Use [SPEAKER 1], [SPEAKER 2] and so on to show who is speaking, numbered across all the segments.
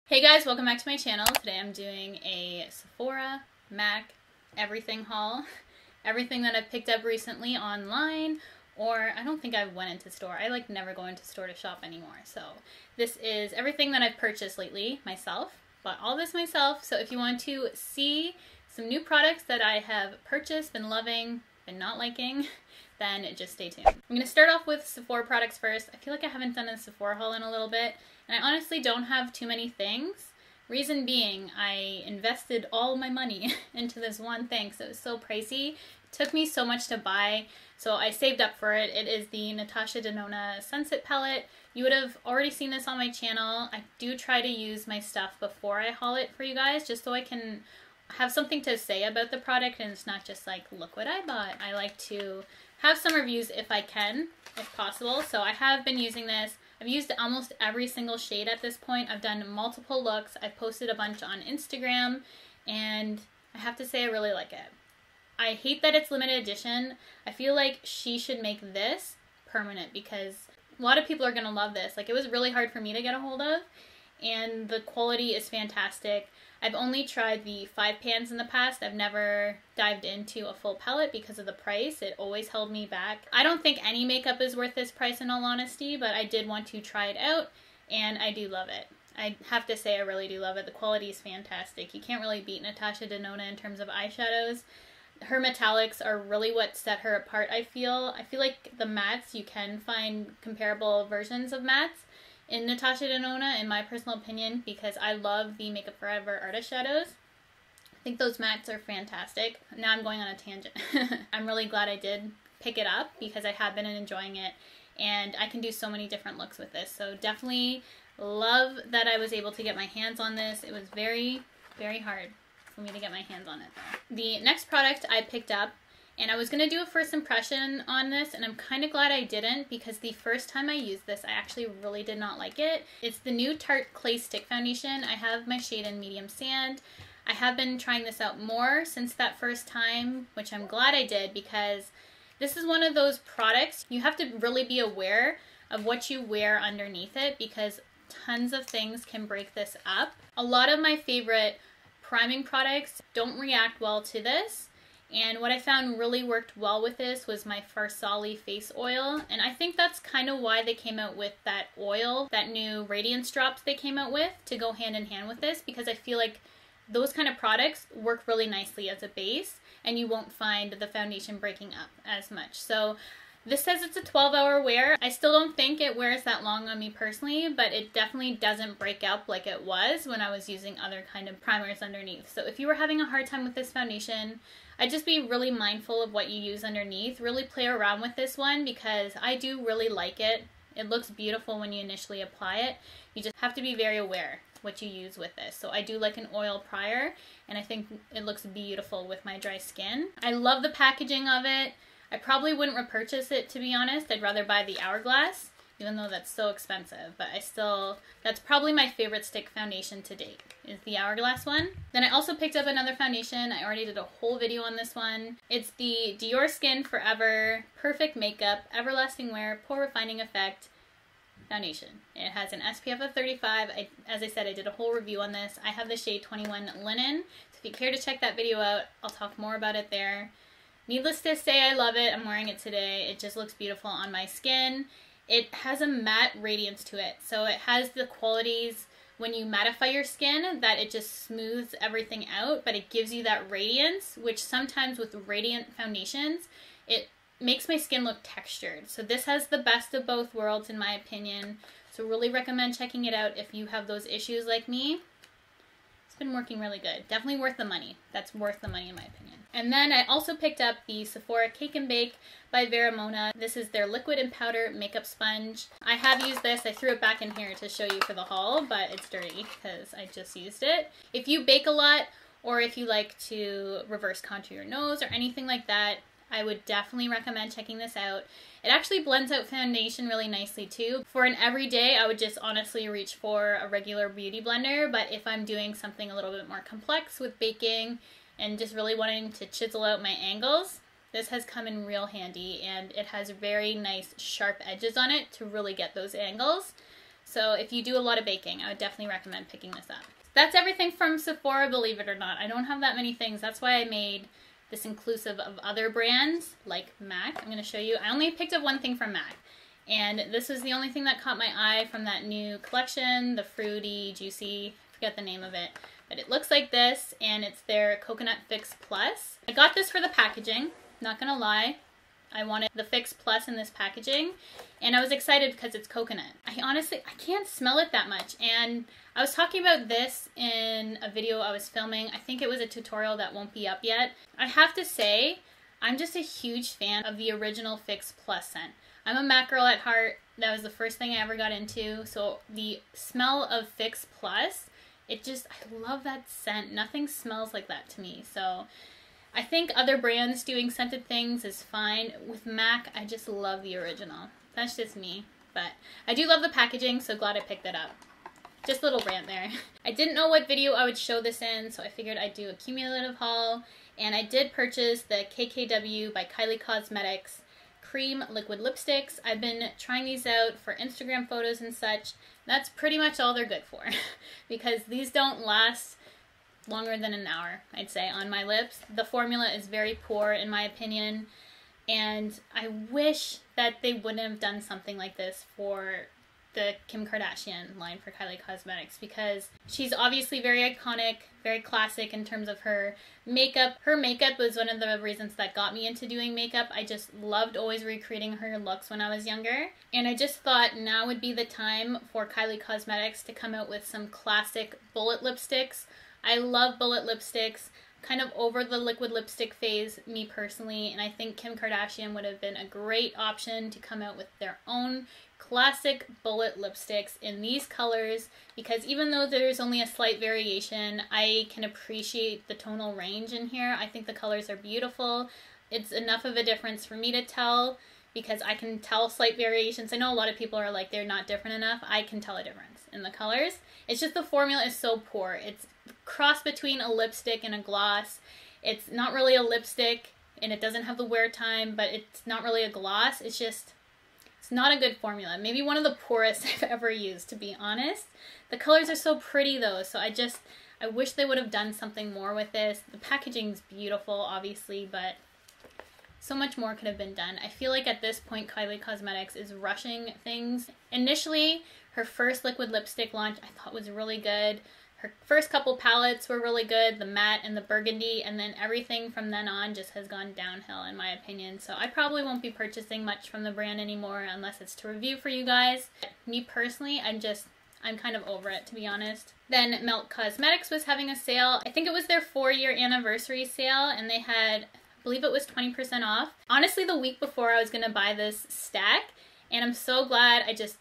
[SPEAKER 1] Hey guys, welcome back to my channel. Today I'm doing a Sephora, MAC, everything haul. Everything that I've picked up recently online, or I don't think I went into store. I like never go into store to shop anymore. So this is everything that I've purchased lately myself. Bought all this myself. So if you want to see some new products that I have purchased, been loving, been not liking, then just stay tuned. I'm going to start off with Sephora products first. I feel like I haven't done a Sephora haul in a little bit, and I honestly don't have too many things. Reason being, I invested all my money into this one thing, so it was so pricey. It took me so much to buy, so I saved up for it. It is the Natasha Denona Sunset Palette. You would have already seen this on my channel. I do try to use my stuff before I haul it for you guys, just so I can have something to say about the product and it's not just like, look what I bought. I like to have some reviews if I can, if possible. So I have been using this. I've used almost every single shade at this point. I've done multiple looks. I've posted a bunch on Instagram, and I have to say I really like it. I hate that it's limited edition. I feel like she should make this permanent because a lot of people are going to love this. Like, it was really hard for me to get a hold of, and the quality is fantastic. I've only tried the 5 pans in the past. I've never dived into a full palette because of the price. It always held me back. I don't think any makeup is worth this price in all honesty, but I did want to try it out, and I do love it. I have to say I really do love it. The quality is fantastic. You can't really beat Natasha Denona in terms of eyeshadows. Her metallics are really what set her apart, I feel. I feel like the mattes, you can find comparable versions of mattes in Natasha Denona, in my personal opinion, because I love the Makeup Forever Artist Shadows. I think those mattes are fantastic. Now I'm going on a tangent. I'm really glad I did pick it up because I have been enjoying it, and I can do so many different looks with this. So definitely love that I was able to get my hands on this. It was very, very hard for me to get my hands on it though. The next product I picked up, and I was going to do a first impression on this, and I'm kind of glad I didn't because the first time I used this, I actually really did not like it. It's the new Tarte Clay Stick Foundation. I have my shade in Medium Sand. I have been trying this out more since that first time, which I'm glad I did because this is one of those products you have to really be aware of what you wear underneath it because tons of things can break this up. A lot of my favorite priming products don't react well to this. And what I found really worked well with this was my Farsali face oil. And I think that's kind of why they came out with that oil, that new Radiance Drops they came out with to go hand in hand with this, because I feel like those kind of products work really nicely as a base and you won't find the foundation breaking up as much. So this says it's a 12-hour wear. I still don't think it wears that long on me personally, but it definitely doesn't break up like it was when I was using other kind of primers underneath. So if you were having a hard time with this foundation, I'd just be really mindful of what you use underneath. Really play around with this one because I do really like it. It looks beautiful when you initially apply it. You just have to be very aware what you use with this. So I do like an oil prior, and I think it looks beautiful with my dry skin. I love the packaging of it. I probably wouldn't repurchase it, to be honest. I'd rather buy the Hourglass, even though that's so expensive. But that's probably my favorite stick foundation to date, is the Hourglass one. Then I also picked up another foundation. I already did a whole video on this one. It's the Dior Skin Forever Perfect Makeup Everlasting Wear Pore Refining Effect Foundation. It has an SPF of 35. As I said, I did a whole review on this. I have the shade 21 Linen. So if you care to check that video out, I'll talk more about it there. Needless to say, I love it. I'm wearing it today. It just looks beautiful on my skin. It has a matte radiance to it. So it has the qualities when you mattify your skin that it just smooths everything out, but it gives you that radiance, which sometimes with radiant foundations, it makes my skin look textured. So this has the best of both worlds in my opinion. So really recommend checking it out if you have those issues like me. It's been working really good. Definitely worth the money. That's worth the money in my opinion. And then I also picked up the Sephora Cake and Bake by Veramona. This is their liquid and powder makeup sponge. I have used this. I threw it back in here to show you for the haul, but it's dirty because I just used it. If you bake a lot, or if you like to reverse contour your nose or anything like that, I would definitely recommend checking this out. It actually blends out foundation really nicely too. For an everyday, I would just honestly reach for a regular beauty blender, but if I'm doing something a little bit more complex with baking and just really wanting to chisel out my angles, this has come in real handy, and it has very nice sharp edges on it to really get those angles. So if you do a lot of baking, I would definitely recommend picking this up. That's everything from Sephora, believe it or not. I don't have that many things. That's why I made this inclusive of other brands like MAC. I'm going to show you. I only picked up one thing from MAC. And this was the only thing that caught my eye from that new collection, the fruity, juicy, I forget the name of it. But it looks like this, and it's their Coconut Fix Plus. I got this for the packaging, not gonna lie. I wanted the Fix Plus in this packaging, and I was excited because it's coconut. I can't smell it that much, and I was talking about this in a video I was filming. I think it was a tutorial that won't be up yet. I have to say, I'm just a huge fan of the original Fix Plus scent. I'm a MAC girl at heart. That was the first thing I ever got into. So the smell of Fix Plus, I love that scent. Nothing smells like that to me. So I think other brands doing scented things is fine. With MAC, I just love the original. That's just me. But I do love the packaging, so glad I picked it up. Just a little rant there. I didn't know what video I would show this in, so I figured I'd do a cumulative haul. And I did purchase the KKW by Kylie Cosmetics cream liquid lipsticks. I've been trying these out for Instagram photos and such. That's pretty much all they're good for because these don't last longer than an hour, I'd say, on my lips. The formula is very poor in my opinion, and I wish that they wouldn't have done something like this for the Kim Kardashian line for Kylie Cosmetics, because she's obviously very iconic, very classic in terms of her makeup. Her makeup was one of the reasons that got me into doing makeup. I just loved always recreating her looks when I was younger, and I just thought now would be the time for Kylie Cosmetics to come out with some classic bullet lipsticks. I love bullet lipsticks. Kind of over the liquid lipstick phase, me personally, and I think Kim Kardashian would have been a great option to come out with their own classic bullet lipsticks in these colors, because even though there's only a slight variation, I can appreciate the tonal range in here. I think the colors are beautiful. It's enough of a difference for me to tell, because I can tell slight variations. I know a lot of people are like, they're not different enough. I can tell a difference in the colors. It's just the formula is so poor. It's a cross between a lipstick and a gloss. It's not really a lipstick, and it doesn't have the wear time, but it's not really a gloss. It's not a good formula. Maybe one of the poorest I've ever used, to be honest. The colors are so pretty though, so I wish they would have done something more with this. The packaging's beautiful, obviously, but so much more could have been done. I feel like at this point, Kylie Cosmetics is rushing things. Initially, her first liquid lipstick launch I thought was really good. Her first couple palettes were really good, the matte and the burgundy, and then everything from then on just has gone downhill in my opinion. So I probably won't be purchasing much from the brand anymore unless it's to review for you guys. Me personally, I'm kind of over it, to be honest. Then Melt Cosmetics was having a sale. I think it was their 4-year anniversary sale, and they had, I believe it was 20% off. Honestly, the week before I was gonna buy this stack, and I'm so glad I just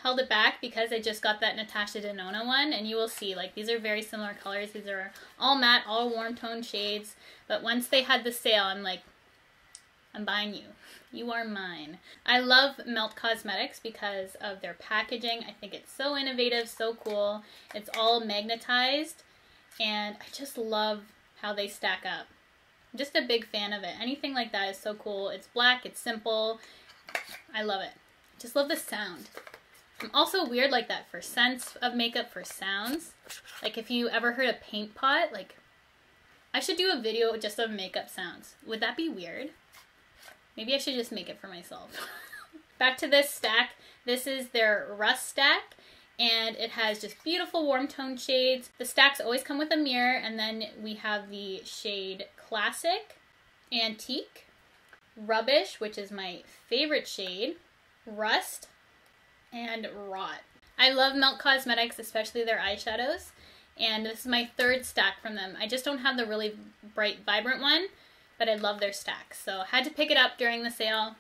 [SPEAKER 1] held it back because I just got that Natasha Denona one, and you will see, like, these are very similar colors. These are all matte, all warm tone shades, but once they had the sale, I'm like, I'm buying you. You are mine. I love Melt Cosmetics because of their packaging. I think it's so innovative, so cool. It's all magnetized, and I just love how they stack up. I'm just a big fan of it. Anything like that is so cool. It's black, it's simple. I love it. Just love the sound. I'm also weird like that for scents of makeup, for sounds. Like if you ever heard a paint pot, like, I should do a video just of makeup sounds. Would that be weird? Maybe I should just make it for myself. Back to this stack. This is their Rust stack, and it has just beautiful warm tone shades. The stacks always come with a mirror, and then we have the shade Classic, Antique, Rubbish, which is my favorite shade, Rust, and Rot. I love Melt Cosmetics, especially their eyeshadows, and this is my 3rd stack from them. I just don't have the really bright, vibrant one, but I love their stacks, so had to pick it up during the sale.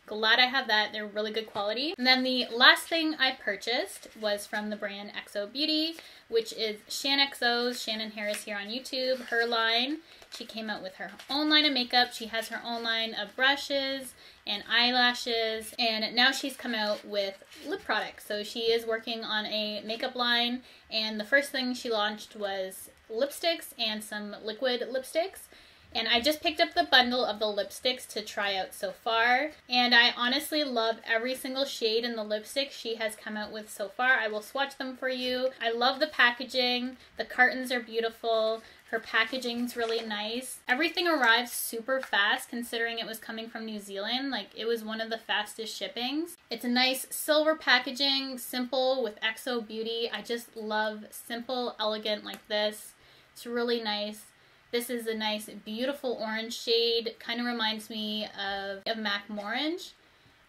[SPEAKER 1] Glad I have that. They're really good quality. And then the last thing I purchased was from the brand xoBeauty, which is ShanXO's, Shannon Harris here on YouTube, her line. She came out with her own line of makeup. She has her own line of brushes and eyelashes, and now she's come out with lip products. So she is working on a makeup line, and the first thing she launched was lipsticks and some liquid lipsticks. And I just picked up the bundle of the lipsticks to try out so far. And I honestly love every single shade in the lipstick she has come out with so far. I will swatch them for you. I love the packaging. The cartons are beautiful. Her packaging's really nice. Everything arrives super fast considering it was coming from New Zealand. Like, it was one of the fastest shippings. It's a nice silver packaging, simple with xoBeauty. I just love simple, elegant like this. It's really nice. This is a nice, beautiful orange shade. Kind of reminds me of MAC Morange,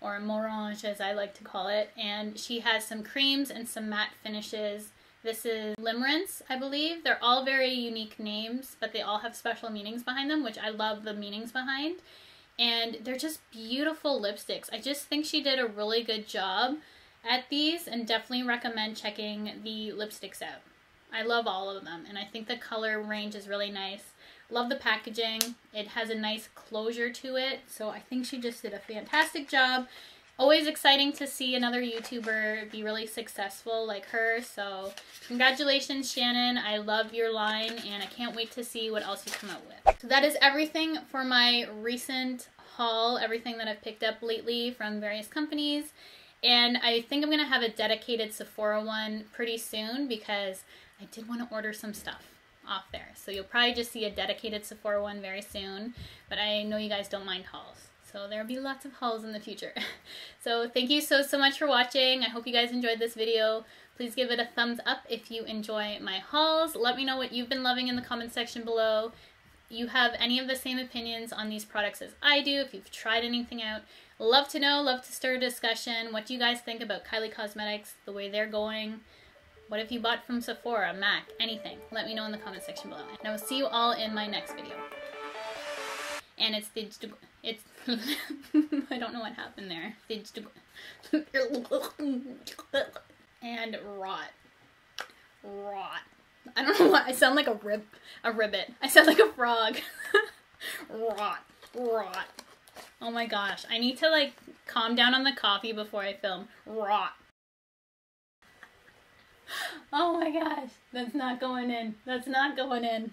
[SPEAKER 1] or Morange as I like to call it. And she has some creams and some matte finishes. This is Limerence, I believe. They're all very unique names, but they all have special meanings behind them, which I love the meanings behind. And they're just beautiful lipsticks. I just think she did a really good job at these, and definitely recommend checking the lipsticks out. I love all of them, and I think the color range is really nice. Love the packaging. It has a nice closure to it, so I think she just did a fantastic job. Always exciting to see another YouTuber be really successful like her, so congratulations, Shannon. I love your line, and I can't wait to see what else you come out with. So that is everything for my recent haul, everything that I've picked up lately from various companies. And I think I'm going to have a dedicated Sephora one pretty soon because I did want to order some stuff off there. So you'll probably just see a dedicated Sephora one very soon, but I know you guys don't mind hauls. So there'll be lots of hauls in the future. So thank you so much for watching. I hope you guys enjoyed this video. Please give it a thumbs up if you enjoy my hauls. Let me know what you've been loving in the comment section below. If you have any of the same opinions on these products as I do, if you've tried anything out, love to know, love to start a discussion. What do you guys think about Kylie Cosmetics, the way they're going? What if you bought from Sephora, MAC, anything? Let me know in the comment section below. And I will see you all in my next video. And it's I don't know what happened there. And rot. I don't know why I sound like a ribbit. I sound like a frog. Rot. Oh my gosh, I need to like calm down on the coffee before I film. Rot. Oh my gosh, that's not going in. That's not going in.